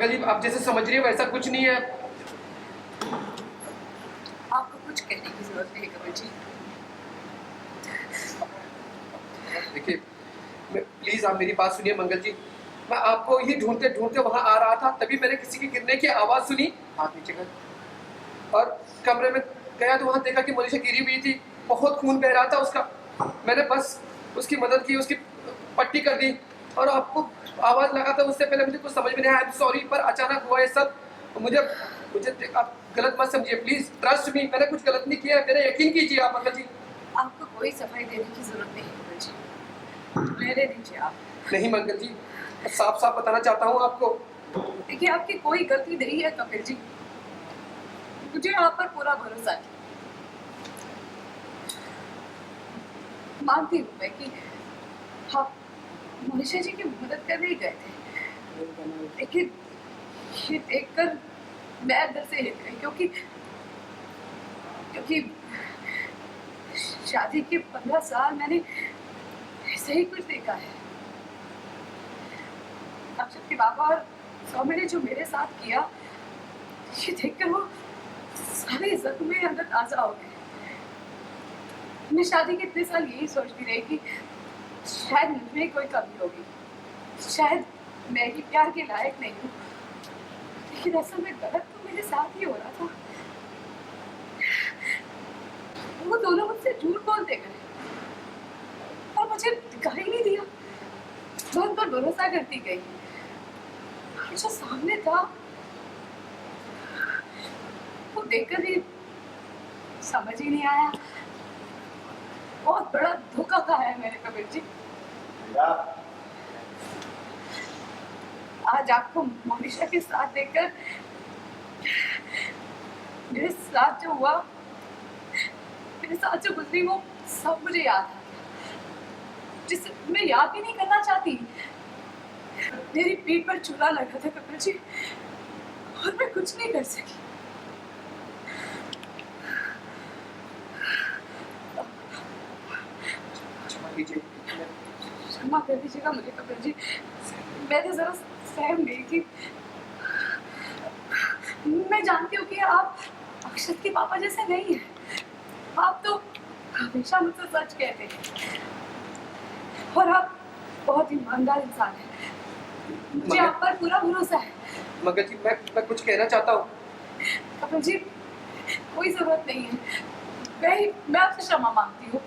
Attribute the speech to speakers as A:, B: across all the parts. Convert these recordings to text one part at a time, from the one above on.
A: मंगल जी आप जैसे समझ रही हो वैसा कुछ नहीं है।
B: आपको कुछ कहने की जरूरत नहीं कमल जी।
A: देखिए प्लीज आप मेरी बात सुनिए मंगल जी। मैं आपको ही ढूंढते ढूंढते वहां आ रहा था, तभी मैंने किसी के गिरने की आवाज सुनी, हाथ नीचे कर और कमरे में गया तो वहां देखा कि मोनिशा गिरी हुई थी, बहुत खून बह रहा था उसका। मैंने बस उसकी मदद की, उसकी पट्टी कर दी और आपको आवाज लगा था। उससे पहले मुझे कुछ समझ में नहीं आया, आई एम सॉरी, पर अचानक हुआ ये सब। मुझे मुझे आप गलत मत समझिए प्लीज, ट्रस्ट मी, मैंने कुछ गलत नहीं किया है, मेरा यकीन कीजिए आप मंगल जी।
B: आपको कोई सफाई देने की जरूरत नहीं कमल जी, रहने दीजिए आप।
A: नहीं मंगल जी, मैं साफ साफ बताना चाहता हूँ आपको।
B: देखिए आपकी कोई गलती नहीं है कपिल जी, मुझे आप पर पूरा भरोसा है। मानती हूँ मैं कि आप मोनिशा जी की मदद करने ही गए थे, लेकिन ये देखकर मैं अंदर से हिल गई, क्योंकि क्योंकि शादी के 15 साल मैंने ऐसे ही कुछ देखा है। अक्षत के पापा और सौम्य ने जो मेरे साथ किया, ये देखकर वो सारे जख्म मेरे अंदर ताजा हो गए। मैं शादी के इतने साल यही सोचती रही कि शायद मुझमें कोई कमी होगी, शायद मैं ही प्यार के लायक नहीं हूँ, लेकिन असल में गलत तो मेरे साथ ही हो रहा था। वो दोनों मुझसे झूठ बोलते गए और मुझे दिखाई नहीं दिया, मैं उन पर भरोसा करती गई। जो सामने था वो देखकर भी समझ ही नहीं आया। बहुत बड़ा धोखा खाया है मैंने कबीर जी। आज आपको मोनिशा के साथ देखकर मेरे साथ जो हुआ, मेरे साथ जो गुजरी, वो सब मुझे याद आ गया, जिसे मैं याद भी नहीं करना चाहती। मेरी पीठ पर चूल्हा लगा था कपिल जी और मैं कुछ नहीं कर सकी। क्षमा कर दीजिएगा मुझे कपिल जी, मैंने जरा सहम गई थी। मैं जानती हूँ कि आप अक्षत के पापा जैसे नहीं हैं, आप तो हमेशा मुझसे सच कहते हैं और आप बहुत ईमानदार इंसान हैं। मुझे आप पर पूरा भरोसा है।
A: मगर जी मैं कुछ कहना चाहता हूँ।
B: कपिल जी कोई जरूरत नहीं है, मैं आपसे क्षमा मांगती हूँ।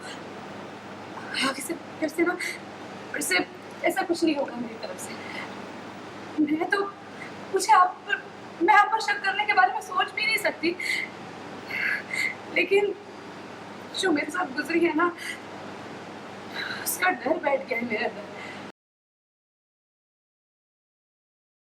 B: आगे से फिर से ऐसा कुछ नहीं होगा मेरी तरफ से। मैं आप पर शक करने के बारे में सोच भी नहीं सकती, लेकिन जो मेरे साथ गुजरी है ना, उसका डर बैठ गया है मेरे अंदर।